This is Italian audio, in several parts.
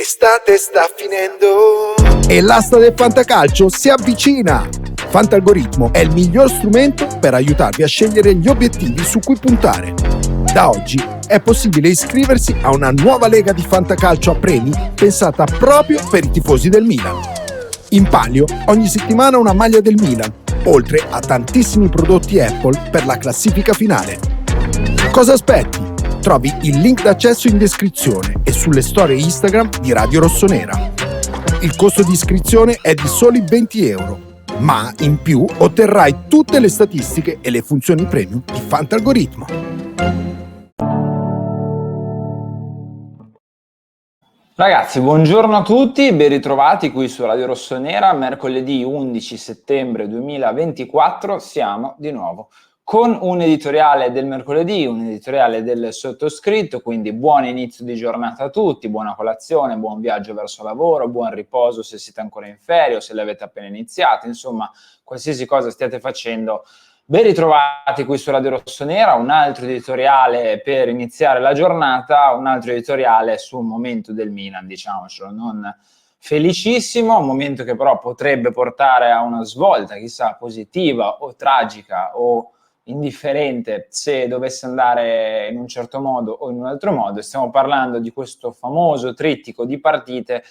L'estate sta finendo e l'asta del fantacalcio si avvicina. Fantalgoritmo è il miglior strumento per aiutarvi a scegliere gli obiettivi su cui puntare. Da oggi è possibile iscriversi a una nuova lega di fantacalcio a premi pensata proprio per i tifosi del Milan. In palio ogni settimana una maglia del Milan, oltre a tantissimi prodotti Apple per la classifica finale. Cosa aspetti? Trovi il link d'accesso in descrizione e sulle storie Instagram di Radio Rossonera. Il costo di iscrizione è di soli 20 euro, ma in più otterrai tutte le statistiche e le funzioni premium di Fantalgoritmo. Ragazzi, buongiorno a tutti, ben ritrovati qui su Radio Rossonera. Mercoledì 11 settembre 2024 siamo di nuovo con un editoriale del mercoledì, un editoriale del sottoscritto, quindi buon inizio di giornata a tutti, buona colazione, buon viaggio verso lavoro, buon riposo se siete ancora in ferie o se l'avete appena iniziato, insomma, qualsiasi cosa stiate facendo. Ben ritrovati qui su Radio Rossonera, un altro editoriale per iniziare la giornata, un altro editoriale sul momento del Milan, diciamocelo, non felicissimo, un momento che però potrebbe portare a una svolta, chissà, positiva o tragica o indifferente se dovesse andare in un certo modo o in un altro modo. Stiamo parlando di questo famoso trittico di partite,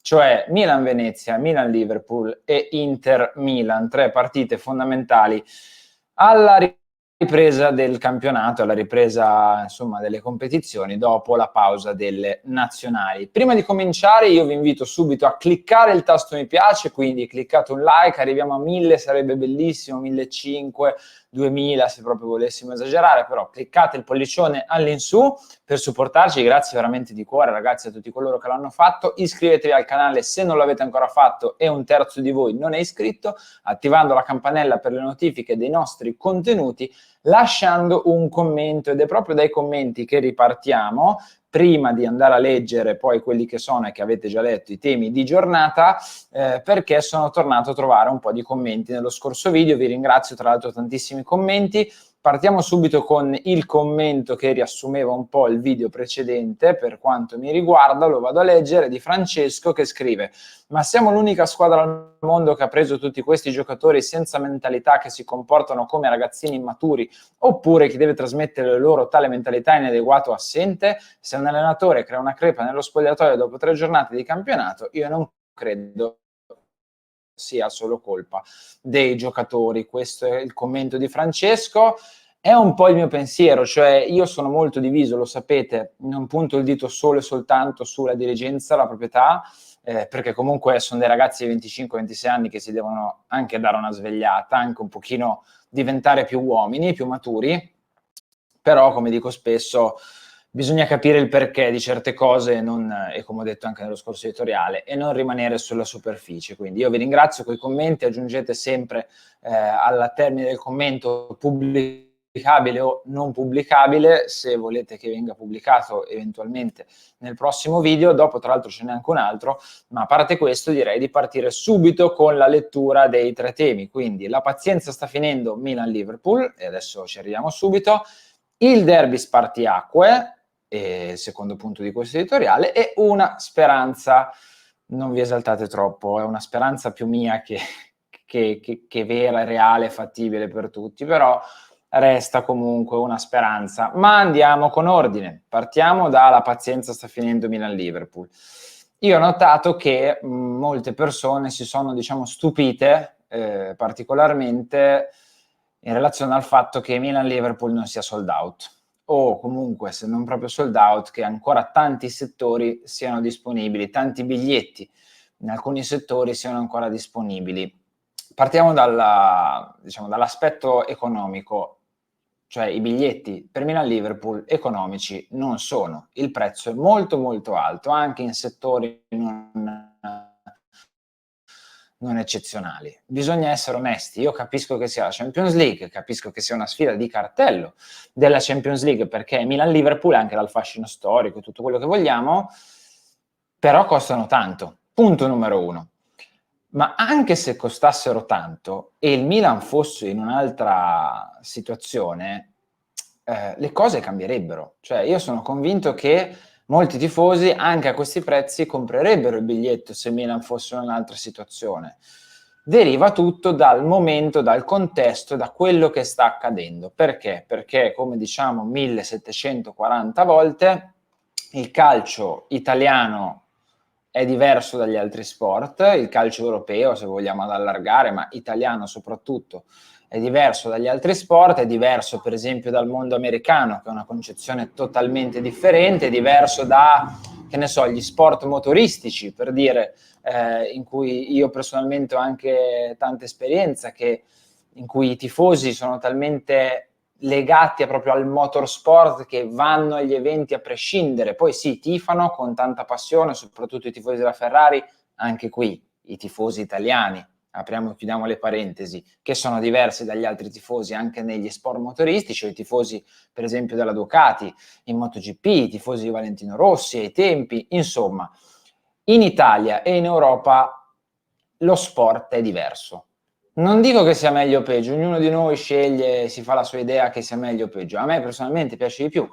cioè Milan-Venezia, Milan-Liverpool e Inter-Milan, tre partite fondamentali alla ripresa del campionato, alla ripresa insomma delle competizioni dopo la pausa delle nazionali. Prima di cominciare io vi invito subito a cliccare il tasto mi piace, quindi cliccate un like, arriviamo a 1000, sarebbe bellissimo, 1500, 2000 se proprio volessimo esagerare, però cliccate il pollicione all'insù per supportarci, grazie veramente di cuore ragazzi a tutti coloro che l'hanno fatto. Iscrivetevi al canale se non l'avete ancora fatto e un terzo di voi non è iscritto, attivando la campanella per le notifiche dei nostri contenuti, lasciando un commento, ed è proprio dai commenti che ripartiamo prima di andare a leggere poi quelli che sono e che avete già letto i temi di giornata, perché sono tornato a trovare un po' di commenti nello scorso video. Vi ringrazio tra l'altro tantissimi commenti. Partiamo subito con il commento che riassumeva un po' il video precedente per quanto mi riguarda, lo vado a leggere, di Francesco che scrive: ma siamo l'unica squadra al mondo che ha preso tutti questi giocatori senza mentalità, che si comportano come ragazzini immaturi, oppure chi deve trasmettere loro tale mentalità inadeguato o assente? Se un allenatore crea una crepa nello spogliatoio dopo 3 giornate di campionato, io non credo sia solo colpa dei giocatori. Questo è il commento di Francesco. È un po' il mio pensiero, cioè io sono molto diviso, lo sapete, non punto il dito solo e soltanto sulla dirigenza, la proprietà, perché comunque sono dei ragazzi di 25-26 anni che si devono anche dare una svegliata, anche un pochino diventare più uomini, più maturi, però come dico spesso bisogna capire il perché di certe cose e come ho detto anche nello scorso editoriale, e non rimanere sulla superficie. Quindi io vi ringrazio con i commenti, aggiungete sempre al termine del commento pubblicabile o non pubblicabile, se volete che venga pubblicato eventualmente nel prossimo video. Dopo tra l'altro ce n'è anche un altro, ma a parte questo direi di partire subito con la lettura dei tre temi. Quindi la pazienza sta finendo, Milan-Liverpool, e adesso ci arriviamo subito, il derby spartiacque, secondo punto di questo editoriale, e una speranza, non vi esaltate troppo, è una speranza più mia che vera, reale, fattibile per tutti, però resta comunque una speranza. Ma andiamo con ordine, partiamo dalla pazienza sta finendo Milan-Liverpool. Io ho notato che molte persone si sono, diciamo, stupite particolarmente in relazione al fatto che Milan-Liverpool non sia sold out, o comunque, se non proprio sold out, che ancora tanti settori siano disponibili, tanti biglietti in alcuni settori siano ancora disponibili. Partiamo dall'aspetto economico, cioè i biglietti per Milan-Liverpool economici non sono, il prezzo è molto molto alto, anche in settori non eccezionali. Bisogna essere onesti, io capisco che sia la Champions League, capisco che sia una sfida di cartello della Champions League, perché Milan-Liverpool ha anche dal fascino storico e tutto quello che vogliamo, però costano tanto, punto numero uno. Ma anche se costassero tanto e il Milan fosse in un'altra situazione, le cose cambierebbero. Cioè io sono convinto che molti tifosi anche a questi prezzi comprerebbero il biglietto se Milan fosse in un'altra situazione. Deriva tutto dal momento, dal contesto, da quello che sta accadendo. Perché? Perché, come diciamo 1740 volte, il calcio italiano è diverso dagli altri sport, il calcio europeo, se vogliamo ad allargare, ma italiano soprattutto, è diverso dagli altri sport, è diverso per esempio dal mondo americano, che è una concezione totalmente differente, è diverso da, che ne so, gli sport motoristici, per dire, in cui io personalmente ho anche tanta esperienza, in cui i tifosi sono talmente legati proprio al motorsport che vanno agli eventi a prescindere, poi sì, tifano con tanta passione, soprattutto i tifosi della Ferrari, anche qui i tifosi italiani, apriamo e chiudiamo le parentesi, che sono diversi dagli altri tifosi anche negli sport motoristici, o i tifosi per esempio della Ducati in MotoGP, i tifosi di Valentino Rossi ai tempi, insomma, in Italia e in Europa lo sport è diverso. Non dico che sia meglio o peggio, ognuno di noi sceglie, si fa la sua idea che sia meglio o peggio. A me personalmente piace di più,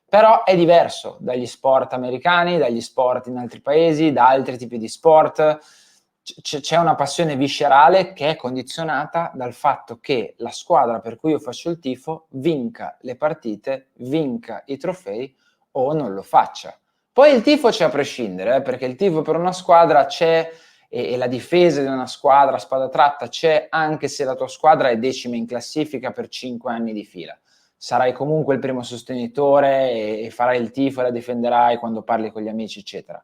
però è diverso dagli sport americani, dagli sport in altri paesi, da altri tipi di sport. C'è una passione viscerale che è condizionata dal fatto che la squadra per cui io faccio il tifo vinca le partite, vinca i trofei o non lo faccia. Poi il tifo c'è a prescindere, perché il tifo per una squadra c'è e la difesa di una squadra a spada tratta c'è anche se la tua squadra è decima in classifica per 5 anni di fila. Sarai comunque il primo sostenitore e farai il tifo e la difenderai quando parli con gli amici, eccetera.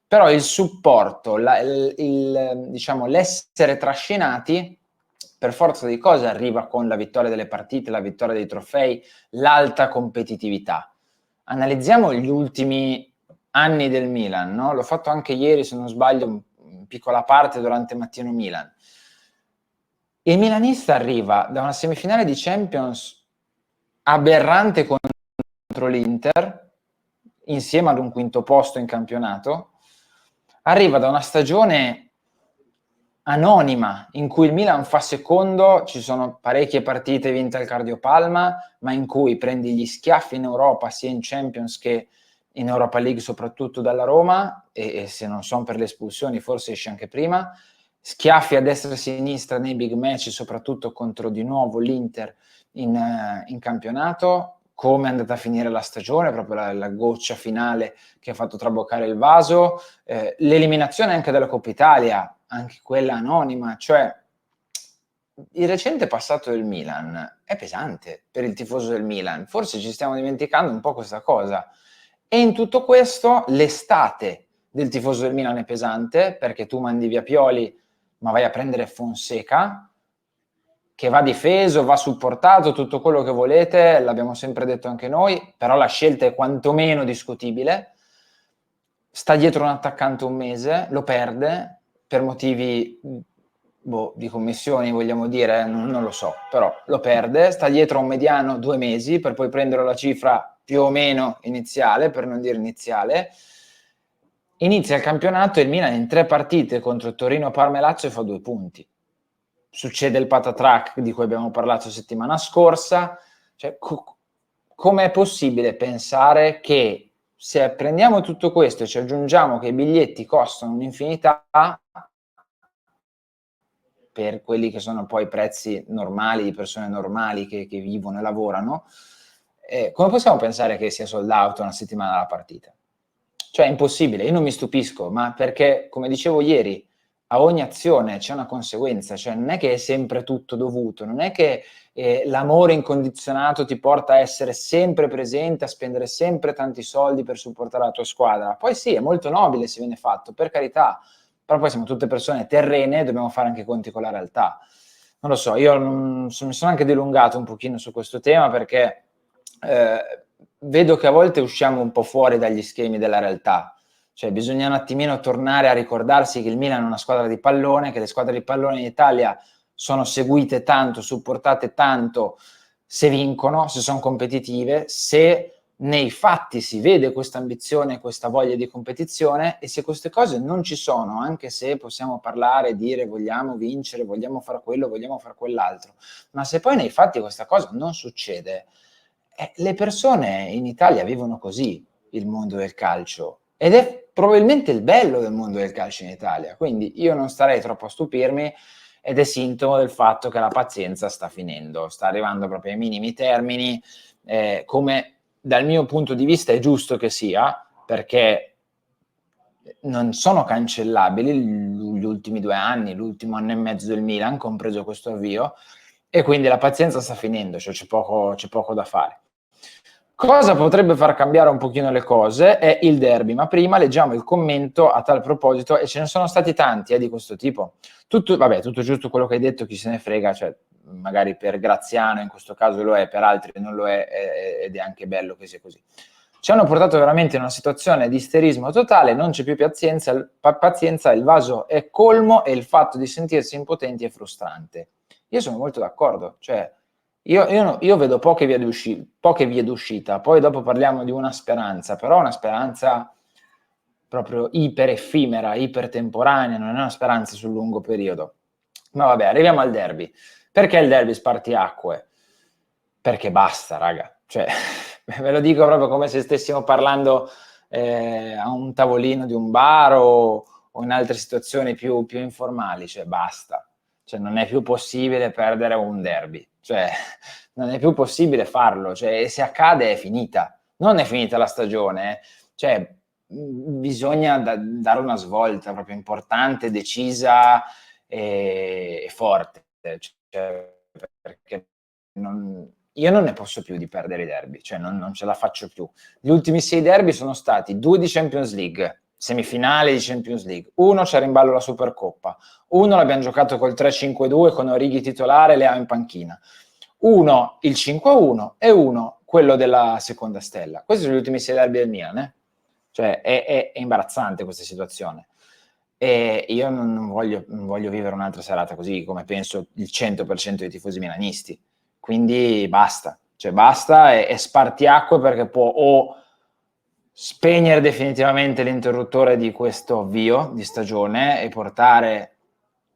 Però il supporto, diciamo, l'essere trascinati, per forza di cose arriva con la vittoria delle partite, la vittoria dei trofei, l'alta competitività. Analizziamo gli ultimi anni del Milan, no? L'ho fatto anche ieri, se non sbaglio, in piccola parte durante Mattino Milan. Il milanista arriva da una semifinale di Champions aberrante contro l'Inter, insieme ad un quinto posto in campionato, arriva da una stagione anonima in cui il Milan fa secondo, ci sono parecchie partite vinte al cardiopalma, ma in cui prendi gli schiaffi in Europa sia in Champions che in Europa League, soprattutto dalla Roma, e se non sono per le espulsioni forse esce anche prima, schiaffi a destra e a sinistra nei big match, soprattutto contro di nuovo l'Inter in campionato. Come è andata a finire la stagione, proprio la goccia finale che ha fatto traboccare il vaso, l'eliminazione anche della Coppa Italia, anche quella anonima, cioè il recente passato del Milan è pesante per il tifoso del Milan, forse ci stiamo dimenticando un po' questa cosa, e in tutto questo l'estate del tifoso del Milan è pesante, perché tu mandi via Pioli ma vai a prendere Fonseca, che va difeso, va supportato, tutto quello che volete, l'abbiamo sempre detto anche noi, però la scelta è quantomeno discutibile. Sta dietro un attaccante un mese, lo perde per motivi di commissioni, vogliamo dire, non lo so, però lo perde, sta dietro un mediano 2 mesi per poi prendere la cifra più o meno iniziale, per non dire iniziale. Inizia il campionato e il Milan in 3 partite contro Torino, Parma e Lazio fa 2 punti. Succede il patatrack di cui abbiamo parlato settimana scorsa. Cioè, com'è possibile pensare che se prendiamo tutto questo e ci aggiungiamo che i biglietti costano un'infinità per quelli che sono poi prezzi normali di persone normali che vivono e lavorano, come possiamo pensare che sia sold out una settimana dalla partita? Cioè è impossibile, io non mi stupisco, ma perché, come dicevo ieri, a ogni azione c'è una conseguenza, cioè non è che è sempre tutto dovuto, non è che l'amore incondizionato ti porta a essere sempre presente, a spendere sempre tanti soldi per supportare la tua squadra. Poi sì, è molto nobile se viene fatto, per carità, però poi siamo tutte persone terrene e dobbiamo fare anche i conti con la realtà. Non lo so, io mi sono anche dilungato un pochino su questo tema perché vedo che a volte usciamo un po' fuori dagli schemi della realtà. Cioè bisogna un attimino tornare a ricordarsi che il Milan è una squadra di pallone, che le squadre di pallone in Italia sono seguite tanto, supportate tanto se vincono, se sono competitive, se nei fatti si vede questa ambizione, questa voglia di competizione, e se queste cose non ci sono, anche se possiamo parlare e dire vogliamo vincere, vogliamo fare quello, vogliamo fare quell'altro, ma se poi nei fatti questa cosa non succede, le persone in Italia vivono così. il mondo del calcio, ed è probabilmente il bello del mondo del calcio in Italia, quindi io non starei troppo a stupirmi, ed è sintomo del fatto che la pazienza sta finendo, sta arrivando proprio ai minimi termini, come dal mio punto di vista è giusto che sia, perché non sono cancellabili gli ultimi 2 anni, l'ultimo anno e mezzo del Milan, compreso questo avvio, e quindi la pazienza sta finendo, cioè c'è poco da fare. Cosa potrebbe far cambiare un pochino le cose è il derby, ma prima leggiamo il commento a tal proposito, e ce ne sono stati tanti di questo tipo. Tutto giusto quello che hai detto, chi se ne frega, cioè magari per Graziano in questo caso lo è, per altri non lo è, ed è anche bello che sia così. Ci hanno portato veramente in una situazione di isterismo totale, non c'è più pazienza, il vaso è colmo e il fatto di sentirsi impotenti è frustrante. Io sono molto d'accordo, cioè io vedo poche vie d'uscita, poi dopo parliamo di una speranza, però una speranza proprio iper effimera, iper temporanea, non è una speranza sul lungo periodo. Ma vabbè, arriviamo al derby. Perché il derby spartiacque? Perché basta, raga. Cioè, ve lo dico proprio come se stessimo parlando a un tavolino di un bar o in altre situazioni più informali. Cioè, basta. Cioè, non è più possibile perdere un derby. Cioè, non è più possibile farlo. Cioè, se accade è finita. Non è finita la stagione. Cioè, bisogna dare una svolta proprio importante, decisa e forte. Cioè, perché io non ne posso più di perdere i derby, cioè non ce la faccio più. Gli ultimi 6 derby sono stati 2 di Champions League, semifinale di Champions League, uno c'era in ballo la Supercoppa, uno l'abbiamo giocato col 3-5-2 con Origi titolare e Leao in panchina, uno il 5-1 e uno quello della seconda stella. Questi sono gli ultimi 6 derby del Milan, Cioè è imbarazzante questa situazione. E io non voglio vivere un'altra serata così, come penso il 100% dei tifosi milanisti. Quindi basta, cioè basta e spartiacque, perché può o spegnere definitivamente l'interruttore di questo avvio di stagione e portare,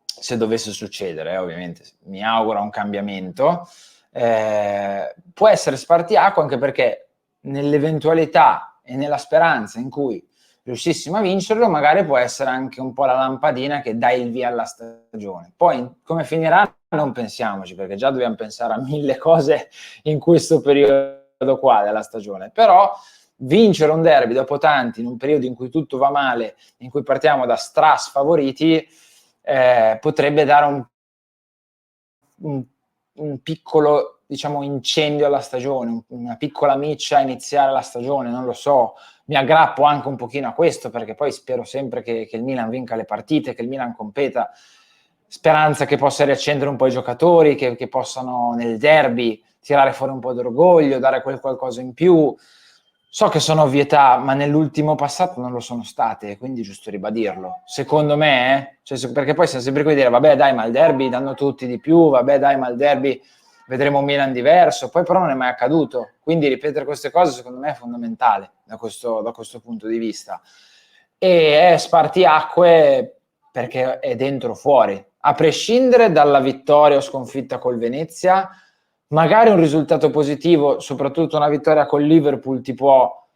se dovesse succedere, ovviamente mi auguro un cambiamento, può essere spartiacque anche perché nell'eventualità e nella speranza in cui riuscissimo a vincerlo, magari può essere anche un po' la lampadina che dà il via alla stagione. Poi come finirà non pensiamoci, perché già dobbiamo pensare a 1000 cose in questo periodo qua della stagione, però vincere un derby dopo tanti, in un periodo in cui tutto va male, in cui partiamo da strass favoriti, potrebbe dare un piccolo, diciamo, incendio alla stagione, una piccola miccia a iniziare la stagione, non lo so. Mi aggrappo anche un pochino a questo, perché poi spero sempre che il Milan vinca le partite, che il Milan competa, speranza che possa riaccendere un po' i giocatori, che possano nel derby tirare fuori un po' d'orgoglio, dare qualcosa in più. So che sono ovvietà, ma nell'ultimo passato non lo sono state, quindi è giusto ribadirlo. Secondo me, perché poi siamo sempre qui a dire, vabbè dai, ma il derby danno tutti di più, vabbè dai, ma il derby vedremo un Milan diverso, poi però non è mai accaduto. Quindi ripetere queste cose secondo me è fondamentale da questo punto di vista. E è spartiacque perché è dentro o fuori. A prescindere dalla vittoria o sconfitta col Venezia, magari un risultato positivo, soprattutto una vittoria col Liverpool, ti può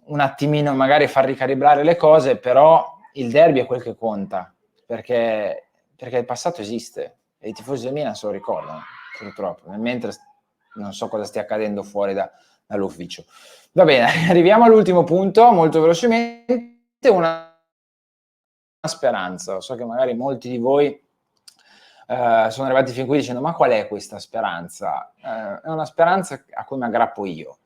un attimino magari far ricalibrare le cose, però il derby è quel che conta, perché il passato esiste e i tifosi del Milan se lo ricordano, purtroppo, mentre non so cosa stia accadendo fuori dall'ufficio. Va bene, arriviamo all'ultimo punto, molto velocemente, una speranza. So che magari molti di voi sono arrivati fin qui dicendo, ma qual è questa speranza? È una speranza a cui mi aggrappo io.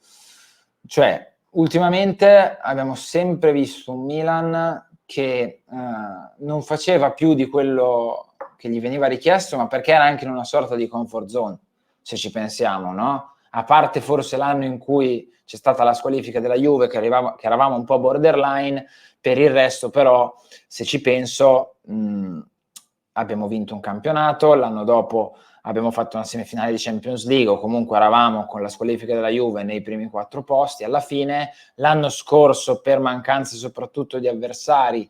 Cioè, ultimamente abbiamo sempre visto un Milan che non faceva più di quello che gli veniva richiesto, ma perché era anche in una sorta di comfort zone, se ci pensiamo, no? A parte forse l'anno in cui c'è stata la squalifica della Juve, che eravamo un po' borderline, per il resto però, se ci penso, abbiamo vinto un campionato, l'anno dopo abbiamo fatto una semifinale di Champions League, o comunque eravamo con la squalifica della Juve nei primi 4 posti alla fine. L'anno scorso, per mancanza soprattutto di avversari,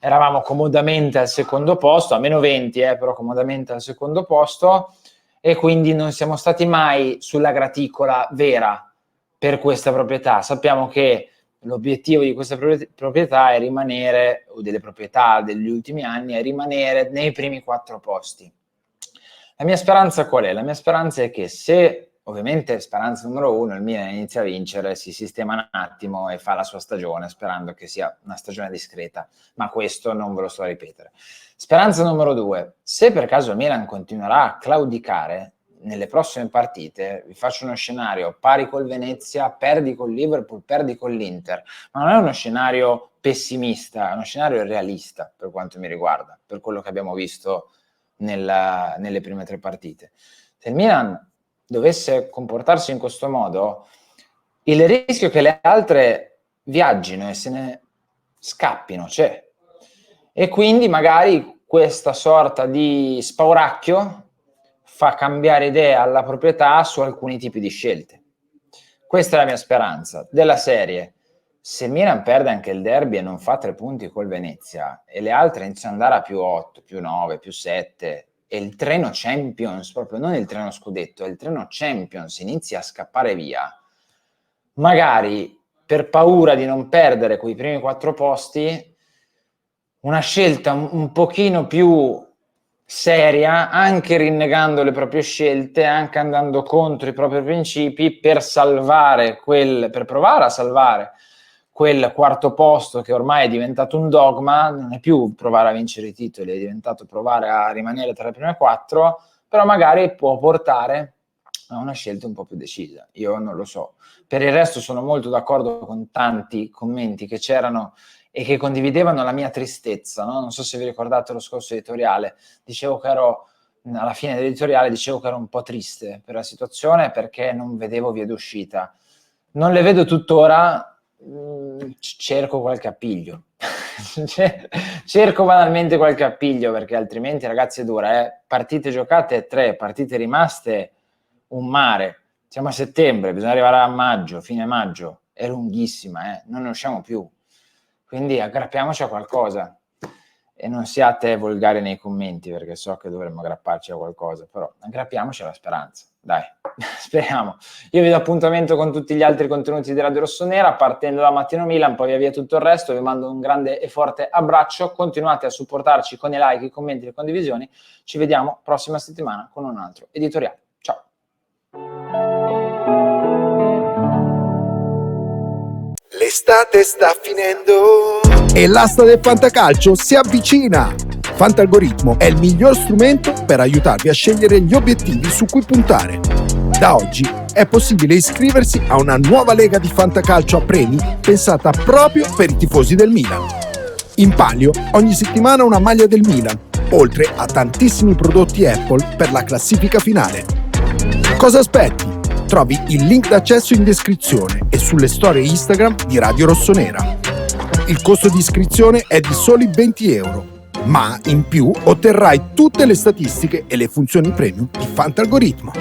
eravamo comodamente al secondo posto, a meno 20, però comodamente al secondo posto, e quindi non siamo stati mai sulla graticola vera per questa proprietà. Sappiamo che l'obiettivo di questa proprietà è rimanere, o delle proprietà degli ultimi anni, è rimanere nei primi 4 posti. La mia speranza qual è? La mia speranza è che se, ovviamente speranza numero 1, il Milan inizia a vincere, si sistema un attimo e fa la sua stagione, sperando che sia una stagione discreta, ma questo non ve lo sto a ripetere. Speranza numero 2, se per caso il Milan continuerà a claudicare nelle prossime partite, vi faccio uno scenario: pari col Venezia, perdi col Liverpool, perdi con l'Inter, ma non è uno scenario pessimista, è uno scenario realista per quanto mi riguarda, per quello che abbiamo visto nelle prime 3 partite. Se il Milan dovesse comportarsi in questo modo, il rischio che le altre viaggino e se ne scappino c'è, e quindi magari questa sorta di spauracchio fa cambiare idea alla proprietà su alcuni tipi di scelte. Questa è la mia speranza della serie. Se Milan perde anche il derby e non fa 3 punti col Venezia e le altre iniziano ad andare a più 8, più 9, più 7 e il treno Champions, proprio non il treno scudetto, il treno Champions inizia a scappare via, magari per paura di non perdere quei primi 4 posti, una scelta un pochino più seria, anche rinnegando le proprie scelte, anche andando contro i propri principi, per provare a salvare quel 4° posto che ormai è diventato un dogma. Non è più provare a vincere i titoli, è diventato provare a rimanere tra le prime 4, però magari può portare a una scelta un po' più decisa. Io non lo so. Per il resto sono molto d'accordo con tanti commenti che c'erano e che condividevano la mia tristezza, no? Non so se vi ricordate lo scorso editoriale, dicevo che alla fine dell'editoriale dicevo che ero un po' triste per la situazione perché non vedevo vie d'uscita. Non le vedo tuttora, cerco qualche appiglio. Cerco banalmente qualche appiglio, perché altrimenti, ragazzi, è dura. Partite giocate 3, partite rimaste un mare. Siamo a settembre, bisogna arrivare a maggio, fine maggio. È lunghissima, non ne usciamo più. Quindi aggrappiamoci a qualcosa e non siate volgari nei commenti, perché so che dovremmo aggrapparci a qualcosa, però aggrappiamoci alla speranza, dai, speriamo. Io vi do appuntamento con tutti gli altri contenuti di Radio Rossonera, partendo da Mattino Milan, poi via tutto il resto. Vi mando un grande e forte abbraccio, continuate a supportarci con i like, i commenti, le condivisioni. Ci vediamo prossima settimana con un altro editoriale. Ciao! L'estate sta finendo E l'asta del fantacalcio si avvicina! Fantalgoritmo è il miglior strumento per aiutarvi a scegliere gli obiettivi su cui puntare. Da oggi è possibile iscriversi a una nuova lega di fantacalcio a premi pensata proprio per i tifosi del Milan. In palio ogni settimana una maglia del Milan, oltre a tantissimi prodotti Apple per la classifica finale. Cosa aspetti? Trovi il link d'accesso in descrizione e sulle storie Instagram di Radio Rossonera. Il costo di iscrizione è di soli €20, ma in più otterrai tutte le statistiche e le funzioni premium di Fantalgoritmo.